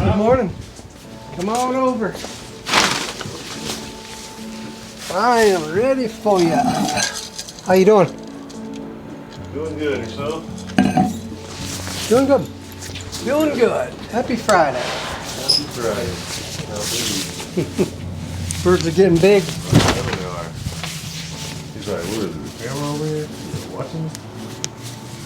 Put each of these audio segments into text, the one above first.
Good morning. Come on over. I am ready for you. How you doing? Doing good. Yourself? Doing good. Doing good. Happy Friday. Happy Friday. Birds are getting big. There they are. He's like, what is it? The camera over here? Watching?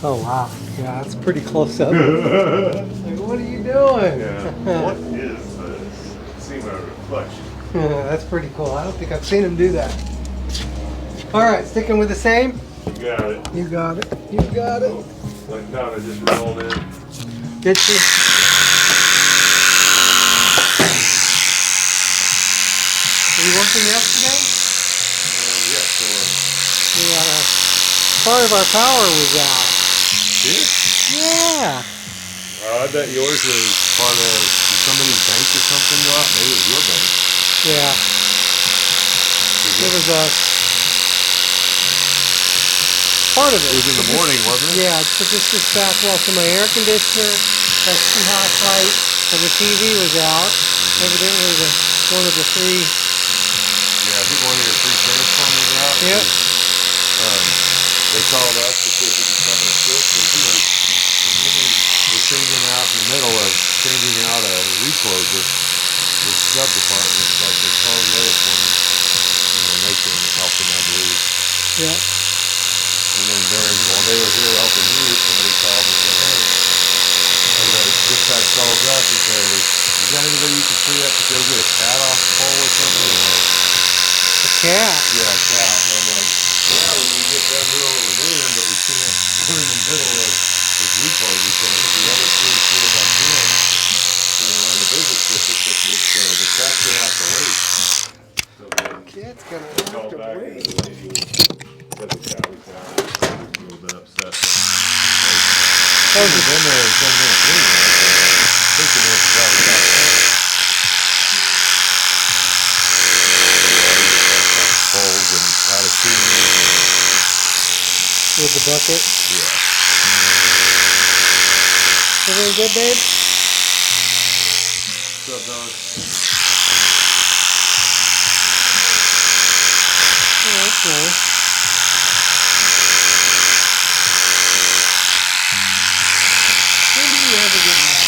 Oh wow. Yeah, that's pretty close up. Like, what are you doing? Yeah. What is this? See my reflection. That's pretty cool. I don't think I've seen him do that. All right, sticking with the same. You got it. You got it. You got it. Like Donna just rolled in. Did she? Are you working yesterday? Yeah, sure. We got part of our power was out. Did? Yeah. I bet yours was part of somebody's bank or something go out. Maybe it was your bank. Yeah. It was part of it. It was in the morning, wasn't it? Yeah, so this is back well, so my air conditioner, that too hot light, and the TV was out. Evidently one of the three. Yeah, I think one of your three transformers was out. Yep. They called us to see if we could come and assist. We're changing out in the middle of changing out a recloser. The sub department, like they call the other one, Nathan was helping, I believe. Yeah. And then while they were here helping you, somebody called and said, hey, the dispatch calls us and says, you got anybody you can free up to go get a cat off the pole or something? A cat? Yeah, a cat. And I'm like, yeah, when we get done doing what we're doing, but we can't, we're in the middle of this recloser thing. The other three feel like them, in the business district, the cat's going to have to wait. So Cat's going to have to wait. But the cat was down. A little bit upset. Oh, I've been there in 10 minutes anyway. 15 minutes ago, we got poles and out of steam. With the bucket? Yeah. Everything good, babe? What's up, Don? Oh, that's nice. When do you ever get mad?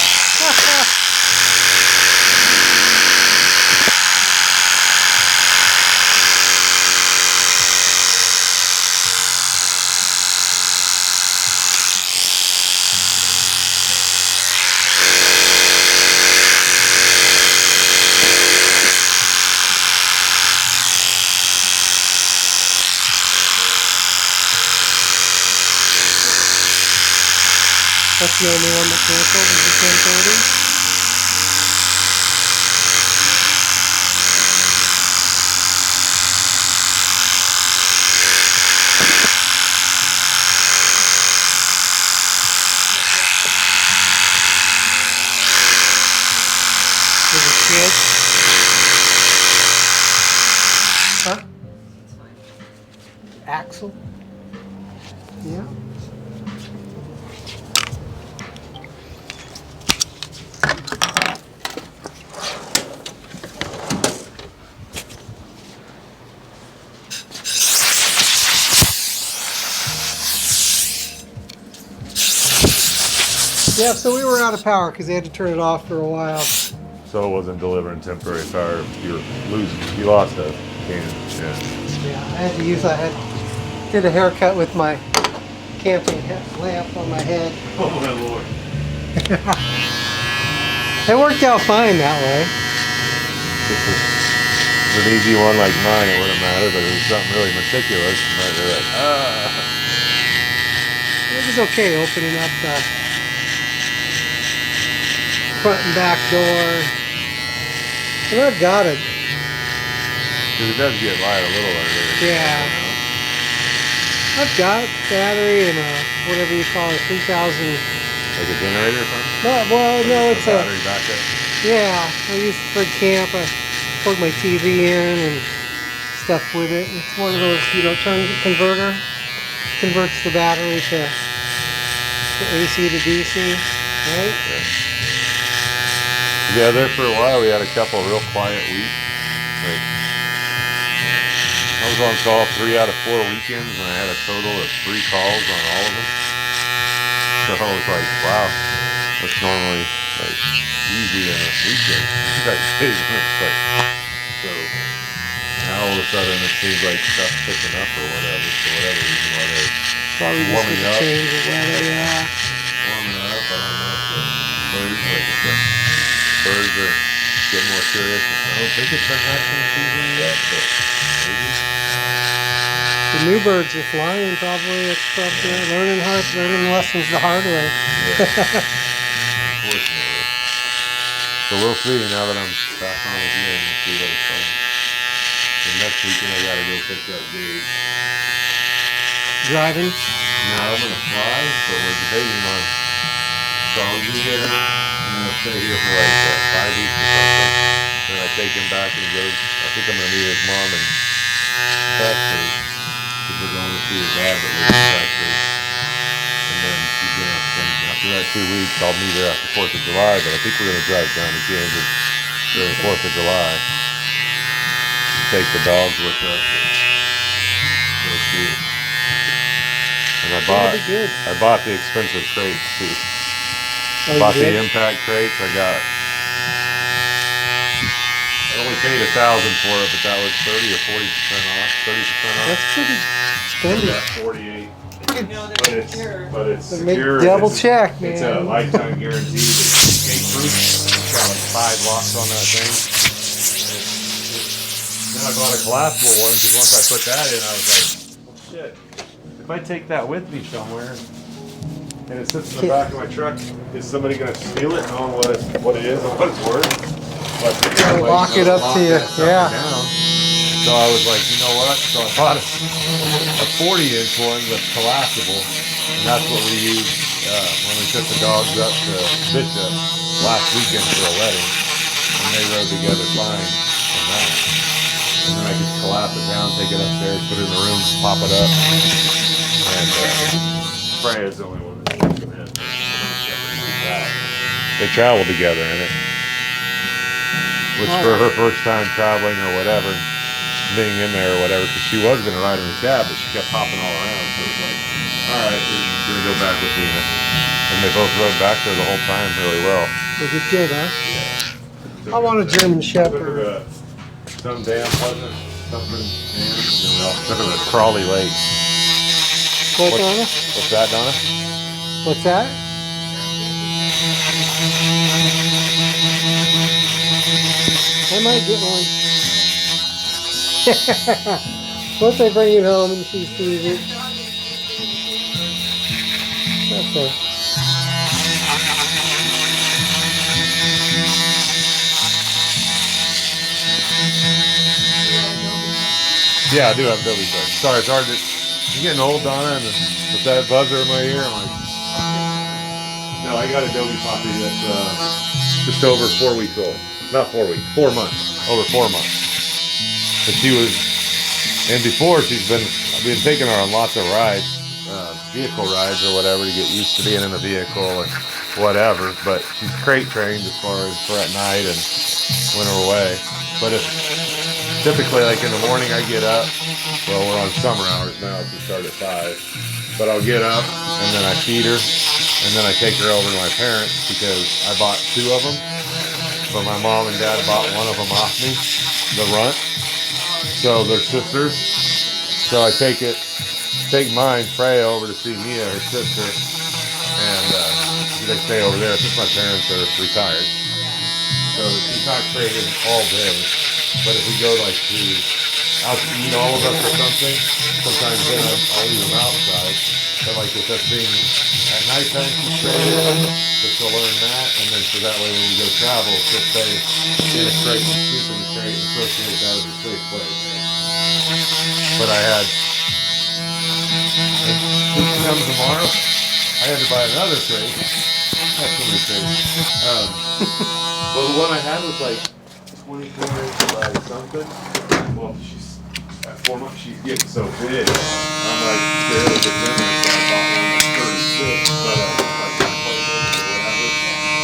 That's the only one that canceled, is the 10:30? Is it shit? Huh? Axle? Yeah. Yeah, so we were out of power because they had to turn it off for a while. So it wasn't delivering temporary power. You lost a can. Yeah, I had to use. Did a haircut with my camping lamp on my head. Oh my lord. It worked out fine that way. This is an easy one like mine. It wouldn't matter, but it was something really meticulous. You might be like, It was okay opening up the front and back door. And I've got it. Because it does get light a little earlier. Yeah. I've got battery and whatever you call it, 3000. Like a generator or something? No, it's a battery backup. yeah. I use it for camp. I plug my TV in and stuff with it. It's one of those, turn converter. Converts the battery to AC to DC, right? Yeah. Yeah, there for a while we had a couple real quiet weeks. Like, I was on call 3 out of 4 weekends, and I had a total of 3 calls on all of them. So I was like, wow, that's normally like easy in a weekend. Type days, and it's like, so now all of a sudden it seems like stuff's picking up or whatever, for whatever reason, whether it's Probably just warming with the up, change of weather, yeah. warming up. I don't know if the birds, like I said, birds are getting more curious. I don't think it's been hatching season yet, but maybe. The new birds are flying, probably. It's probably learning lessons the hard way. Yeah. Unfortunately. So we'll see now that I'm back on again. We'll see what it's like. And next weekend I gotta go pick up Gage. Driving? No, I'm gonna fly, but we're debating on. So I'll be here. I'm gonna stay here for like 5 weeks or something. Then I take him back and go. I think I'm gonna meet his mom in Texas because we're going to see his dad that lives in Texas. And then she's gonna. Then after that 2 weeks, I'll meet her after 4th of July. But I think we're gonna drive down to Kansas during 4th of July. Take the dogs with us. We'll see. And That'll be good. I bought the expensive crates too. Oh, Bought you the did? impact crates. I only paid $1,000 for it, but that was 30 or 40% off. 30% off. That's pretty spendy. That 48. But it's So make secure. double It's check, man. It's a lifetime guarantee. It's escape proof. It's got like 5 locks on that thing. Then I bought a collapsible one because once I put that in, I was like, well, shit. If I take that with me somewhere and it sits in the back of my truck, is somebody going to steal it knowing what it is and what it's worth? But Lock it up to you, yeah. Down. So I was like, you know what? So I bought a 40-inch one that's collapsible, and that's what we used when we took the dogs up to Bishop last weekend for a wedding, and they rode together fine on that. And then I could collapse it down, take it upstairs, put it in the room, pop it up, and Freya's the only one that's using it. They travel together in it, which for her first time traveling or whatever, being in there or whatever, because she was going to ride in the cab, but she kept hopping all around, so it was like, all right, we're going to go back with Lena. And they both rode back there the whole time really well. Was it good, huh? Yeah. I want a German Shepherd. Some damn Pleasant, something, and then we all took her to Crawley Lake. What, Donna? What's that, Donna? What's that? I might get one. Once I bring it home and she sees it. Okay. Yeah, I do have Adobe Touch. Sorry, it's hard to. I'm getting old, Donna, and with that buzzer in my ear, I'm like. No, I got Adobe Poppy that's just over 4 weeks old. Not 4 weeks, 4 months. Over 4 months. But she was, and before I've been taking her on lots of rides, vehicle rides or whatever to get used to being in a vehicle and whatever. But she's crate trained as far as for at night and when we're away. But if typically like in the morning I get up, well we're on summer hours now, so we start at 5. But I'll get up and then I feed her and then I take her over to my parents because I bought 2 of them. But my mom and dad bought one of them off me, the runt. So they're sisters. So I take mine, Freya, over to see Mia, her sister, and they stay over there since my parents are retired. So she's not traded all day. But if we go like out to eat all of us or something, sometimes then I'll leave them outside. But like with us being at nighttime, she's traded, so she'll learn that, and then so that way when we go travel, she'll stay in a crate and sleep in the crate and associate that as a safe place. But I had, if she comes tomorrow, I had to buy another crate. That's so many crates. Well, the one I had was like 24 inches by something. Well, she's at 4 months, she's getting so big. I'm like scared of the dinner, so I bought one that's 36, but like or whatever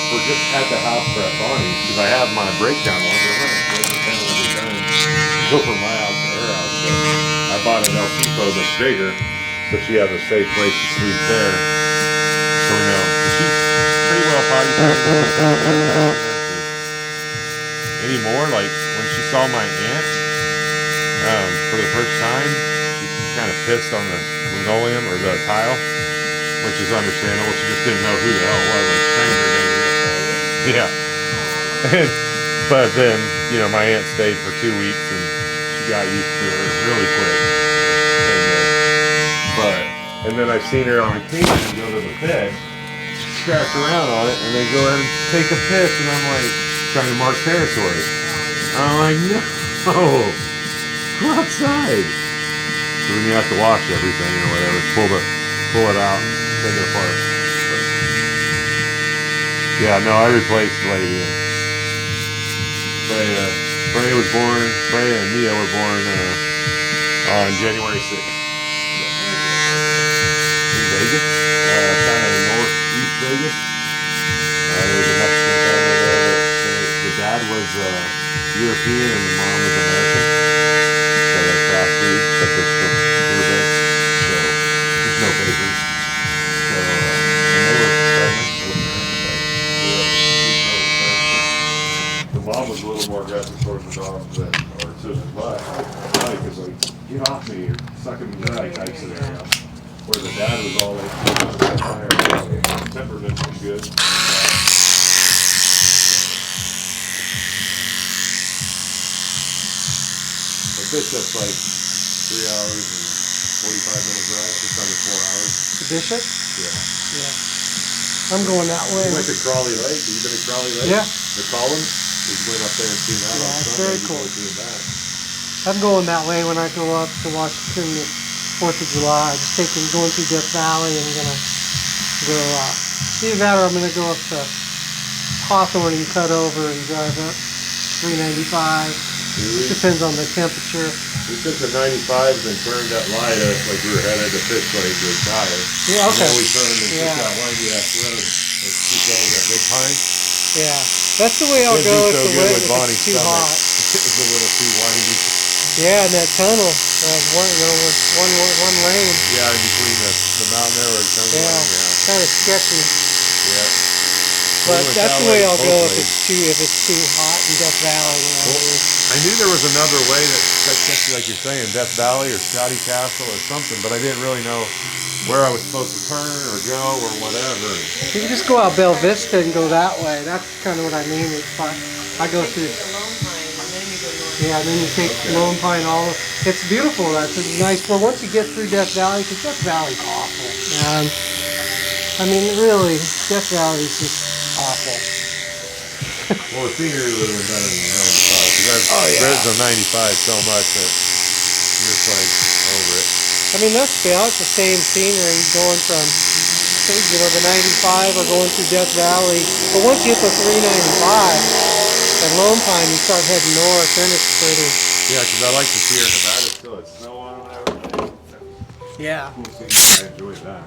for were just at the house for at Bonnie's because I have my breakdown one, but I'm not breaking it down every time. Go from my house to her house. So I bought an El Tipo that's bigger, so she has a safe place to sleep there. So we know she's pretty well potty trained. Anymore, like when she saw my aunt for the first time, she kind of pissed on the linoleum or the tile, which is understandable. She just didn't know who the hell it was, like stranger danger. Yeah. But then, you know, my aunt stayed for 2 weeks and she got used to her really quick. But, and then I've seen her on occasion go to the bed, scratch around on it, and then go ahead and take a piss, and I'm like, trying to mark territory. I'm like, no, go outside. So then you have to wash everything or whatever, pull it out, take it apart. But, yeah, no, I replaced the lady. Freya was born, Freya and Mia were born on January 6th. In Vegas, kind of northeast Vegas. There's a Mexican family there. The dad was European and the mom was American. So they crossbreed, but they're still purebred. So there's no papers. So, and they were pregnant. The mom was a little more aggressive towards the dog than, or to the butt. Because like, get off me, you're sucking me dry type scenario. Where the dad was all like, temperament was good. Bishop's like 3 hours and 45 minute drive, just under 4 hours. The Bishop? Yeah. Yeah. I'm going that way. You went to Crawley Lake. Have you been to Crawley Lake? Yeah. The Collins? We went up there and seen that. Yeah, on it's Sunday very cool. Came back. I'm going that way when I go up to Washington the 4th of July. Just going through Death Valley and I'm going to go, either that or I'm going to go up to Hawthorne and cut over and drive up 395. Depends on the temperature. We took the 95 and then turned that light up like we were headed to Fish Lake with tire. Yeah, okay. And then we turned and took that windy ass road and took over that big pine. Yeah, that's the way I'll go if it's too hot. It was a little too windy. Yeah, and that tunnel, one lane. Yeah, in between the mountain there where it comes yeah, kind of sketchy. Yeah. But that's the way I'll go if it's too hot in Death Valley. I knew there was another way that gets you, like you're saying, Death Valley or Scotty Castle or something, but I didn't really know where I was supposed to turn or go or whatever. You can just go out Bella Vista and go that way. That's kind of what I mean. It's fun. I go through. Yeah, and then you take Lone Pine it's beautiful. That's nice. Well, once you get through Death Valley, because Death Valley's awful, man. I mean, really, Death Valley's just awful. Well, the scenery would have been better than the 95. Because I've read the 95 so much that I'm just like over it. I mean, that's about the same scenery going from, you know, the 95 or going through Death Valley. But once you hit the 395 at Lone Pine, you start heading north, then it's pretty. Yeah, because I like to see Sierra Nevada still. It's snow on and everything. Yeah. Cool scenery. I enjoy that.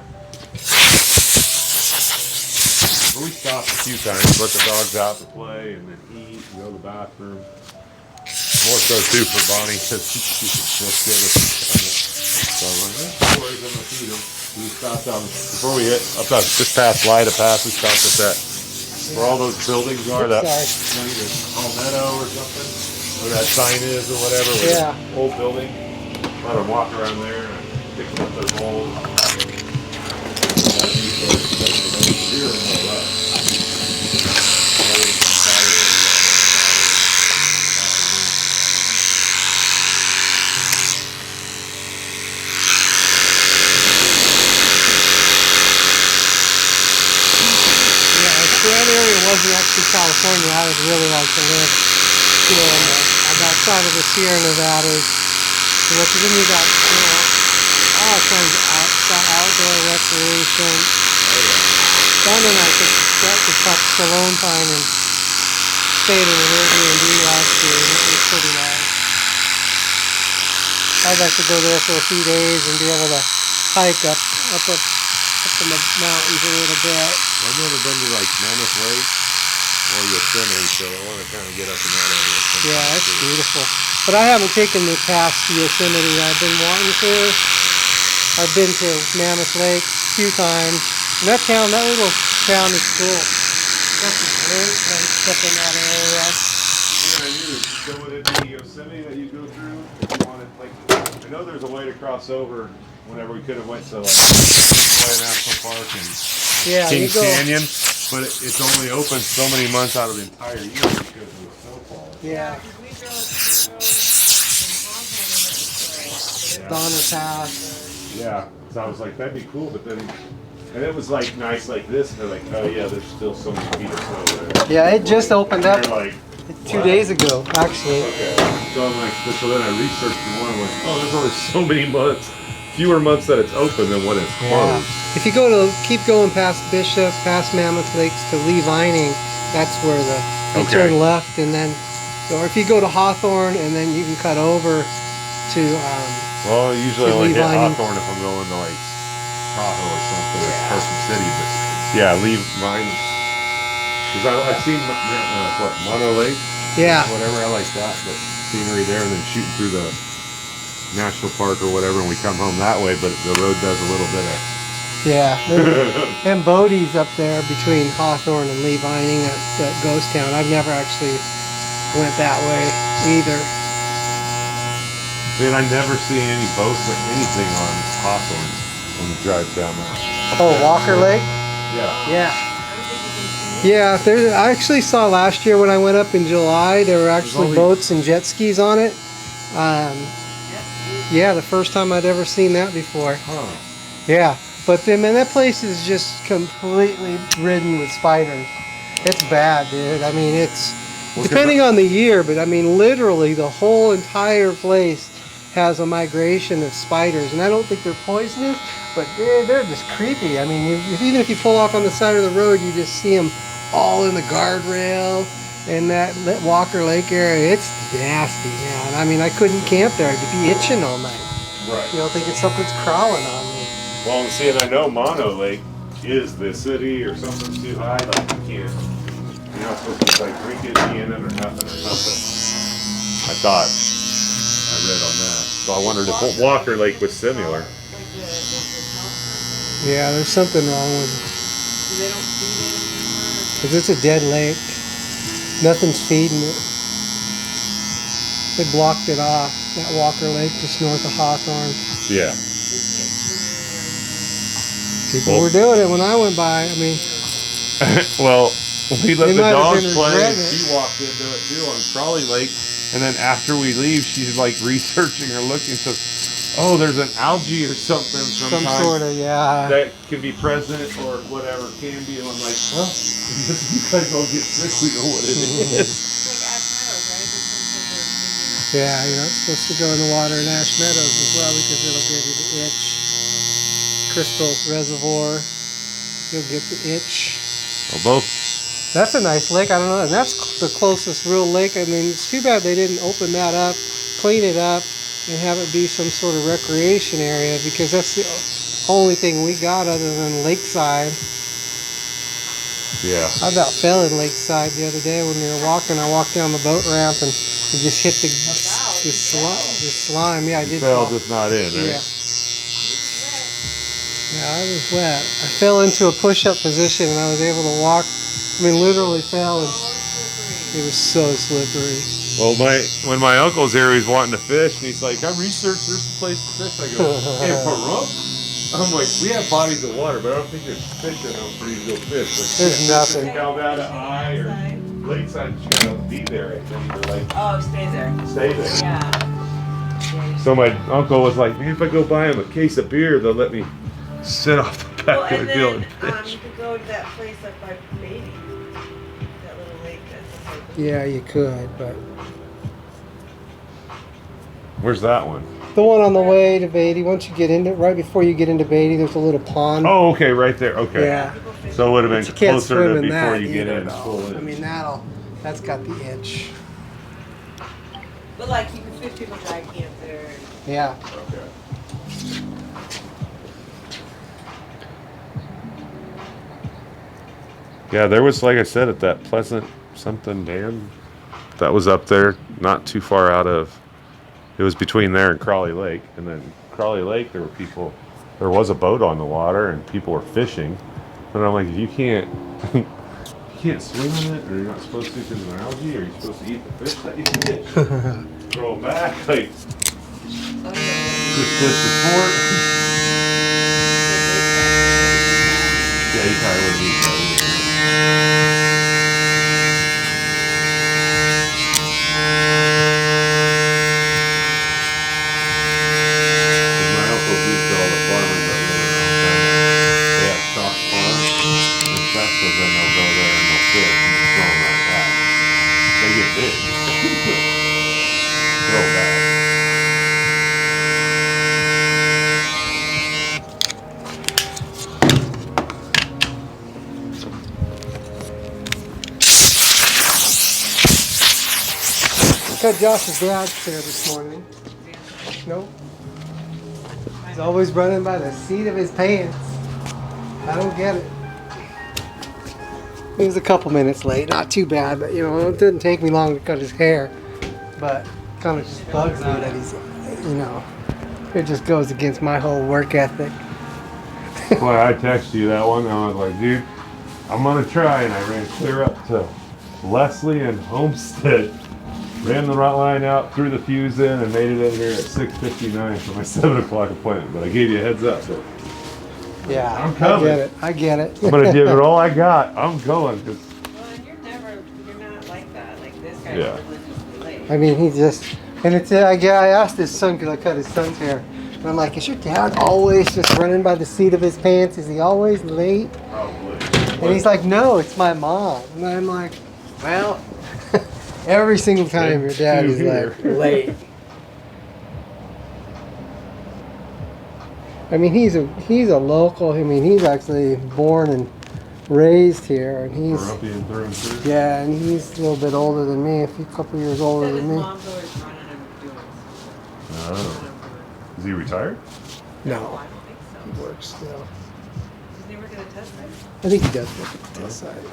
But we stopped a few times, let the dogs out to play and then eat and go to the bathroom. More so too for Bonnie because she's just good at it. So I'm like, no worries, I'm gonna feed them. We stopped on before we hit up that just past Lida Pass. We stopped at that where all those buildings are. That Palmetto or something, where that sign is or whatever. Yeah. Old building. Let them walk around there and pick up their bowls. That area wasn't actually California. I would really like to live, you know, on that side of the Sierra Nevadas. You know, 'cause then you got, you know, all kinds of outdoor recreation. Don and I took the truck to Lone Pine and stayed in an Airbnb last year, and it was pretty nice. I'd like to go there for a few days and be able to hike up in the mountains a little bit. I've never been to like Mammoth Lake. or Yosemite, so I want to kind of get up in that area. Yeah, it's beautiful. But I haven't taken the path to Yosemite. I've been wanting to. I've been to Mammoth Lake a few times. And that little town is cool. Got some great lakes up in that area. Yeah, I knew. So would it be Yosemite that you go through if you wanted, like, I know there's a way to cross over whenever we could have went to, like, Sequoia National Park and Yeah, Kings Canyon, but it's only open so many months out of the entire year because of the snowfall. Yeah. We drove through Donner Pass. Yeah, so I was like, that'd be cool, but then, and it was like nice like this, and they're like, oh yeah, there's still so many feet of snow there. Yeah, it just opened up They're like, 2 days ago, actually. okay. So I'm like, so then I researched the one, I'm like, oh, there's only so many months, fewer months that it's open than when it's closed. If you go to keep going past Bishop, past Mammoth Lakes to Lee Vining, that's where you turn left, and then, or if you go to Hawthorne and then you can cut over to. Well, usually I only Lee hit Vining. Hawthorne if I'm going to like Tahoe or something, or Carson City, but yeah, leave mine. Because I've seen what, Mono Lake? Yeah. Whatever, I like that, but scenery there, and then shooting through the national park or whatever, and we come home that way, but the road does a little bit of. Yeah. And Bodie's up there between Hawthorne and Lee Vining, that ghost town. I've never actually went that way either. Man, I never see any boats or anything on Hawthorne when you drive down there. Oh, Walker Lake? Yeah. Yeah. Yeah, I actually saw last year when I went up in July, there were actually boats and jet skis on it. Yeah, the first time I'd ever seen that before. Huh. Yeah, but then man, that place is just completely ridden with spiders. It's bad, dude. I mean, it's depending on the year, but I mean, literally the whole entire place has a migration of spiders, and I don't think they're poisonous, but they're just creepy. I mean, even if you pull off on the side of the road, you just see them all in the guardrail in that Walker Lake area. It's nasty, man. I mean, I couldn't camp there. I'd be itching all night. Right. You know, thinking something's crawling on me. Well, and see, and I know Mono Lake is the city or something's too high, like you can't, you're not supposed to like drink it, be in it, or nothing or something. I thought, I read on that. So I wondered if Walker Lake was similar. Yeah, there's something wrong with it. Because it's a dead lake. Nothing's feeding it. They blocked it off, that Walker Lake just north of Hawthorne. Yeah. People were doing it when I went by. I mean, well, we let They the might have dogs been play, and regretting it. she walked into it too on Trolley Lake. And then after we leave, she's like researching or looking. Says, "Oh, there's an algae or something some sometimes sort of, yeah. that can be present or whatever can be." And I'm like, "Well, if you guys all get sick, we know what it is." Yeah, you're not supposed to go in the water in Ash Meadows as well because it'll give you the itch. Crystal Reservoir, you'll get the itch. Well, both. That's a nice lake. I don't know. And that's the closest real lake. I mean, it's too bad they didn't open that up, clean it up, and have it be some sort of recreation area because that's the only thing we got other than Lakeside. Yeah. I about fell in Lakeside the other day when we were walking. I walked down the boat ramp and just hit the slime. Yeah, I did. Fell, fall. just not in, right? Yeah. Yeah, I was wet. I fell into a push-up position and I was able to walk. I mean, literally fell and it was so slippery. Well, when my uncle's here, he's wanting to fish, and he's like, "I researched there's a place to fish." I go, "In Pahrump?" I'm like, "We have bodies of water, but I don't think there's fish in them for you to go fish." Like, There's nothing. Caldata Eye or Lakeside, you gotta be there. I think they're like, Oh, stay there. stay there. Yeah. So my uncle was like, "Man, if I go buy him a case of beer, they'll let me sit off the back Well, of the and hill then and fish." you could go to that place up by Beatty. That little lake that's up by Yeah, you could, but Where's that one? the one on the way to Beatty, once you get into, right before you get into Beatty, there's a little pond. Oh, okay, right there. Okay. Yeah. So it would have But been you can't closer swim to in before that you get either, in. though. Pull in. I mean, that's got the itch. But like you can fish, people dry camp there. Yeah. Okay. Yeah, there was, like I said, at that Pleasant something dam that was up there, not too far out of. It was between there and Crawley Lake, and then Crawley Lake, there were people. There was a boat on the water, and people were fishing. And I'm like, if you can't, you can't swim in it, or you're not supposed to because of an algae, or you're supposed to eat the fish that you catch. Throw them back, like just fish the sport. Yeah, you probably would eat that. My uncles used to all the farmers that live around town. They have stock farms and stuff, so then they'll go there and they'll fish and just throw them right back. They get big. Throw back. Got Josh's garage there this morning. Nope. He's always running by the seat of his pants. I don't get it. He was a couple minutes late, not too bad, but you know, it didn't take me long to cut his hair. But kind of just bugs me that he's, you know, it just goes against my whole work ethic. Boy, I texted you that one, and I was like, dude, I'm gonna try, and I ran clear up to Leslie and Homestead. Ran the line out, threw the fuse in, and made it in here at 6:59 for my 7 o'clock appointment. But I gave you a heads up. So Yeah, I'm coming. I get it. I'm gonna give it all I got. I'm going. Well, and you're not like that. Like this guy's Yeah. religiously late. I mean, he just, and it's, I asked his son, because I cut his son's hair, and I'm like, is your dad always just running by the seat of his pants? Is he always late? Probably. And he's like, no, it's my mom. And I'm like, well, every single time your dad is like late. I mean, he's a local. I mean, he's actually born and raised here, and he's Peruvian through and through. yeah, and he's a little bit older than me, a couple years older His than me. mom's always running him doing something. Oh. Is he retired? No, I don't think so. he works still. Does he ever get a test site? I think he does work at the test site.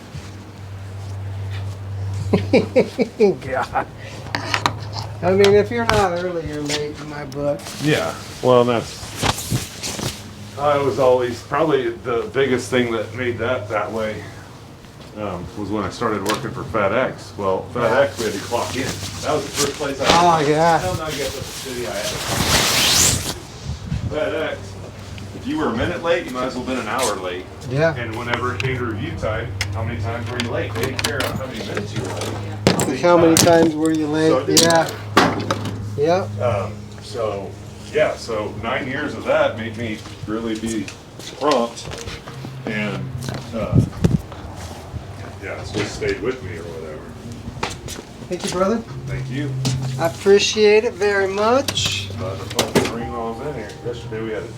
God. I mean, if you're not early, you're late in my book. Yeah. Well, that's. I was always probably the biggest thing that made that way was when I started working for FedEx. Well, FedEx we had to clock in. That was the first place I. Oh, yeah. I don't know, I guess that's the city I had. FedEx. If you were a minute late, you might as well have been an hour late. Yeah. And whenever it came to review time, how many times were you late? They didn't care how many minutes you were late. How many times were you So late? it didn't Yeah. matter. Yep. So 9 years of that made me really be prompt, and it's just stayed with me or whatever. Thank you, brother. Thank you. I appreciate it very much. The phone ring while I was in here. Yesterday we had a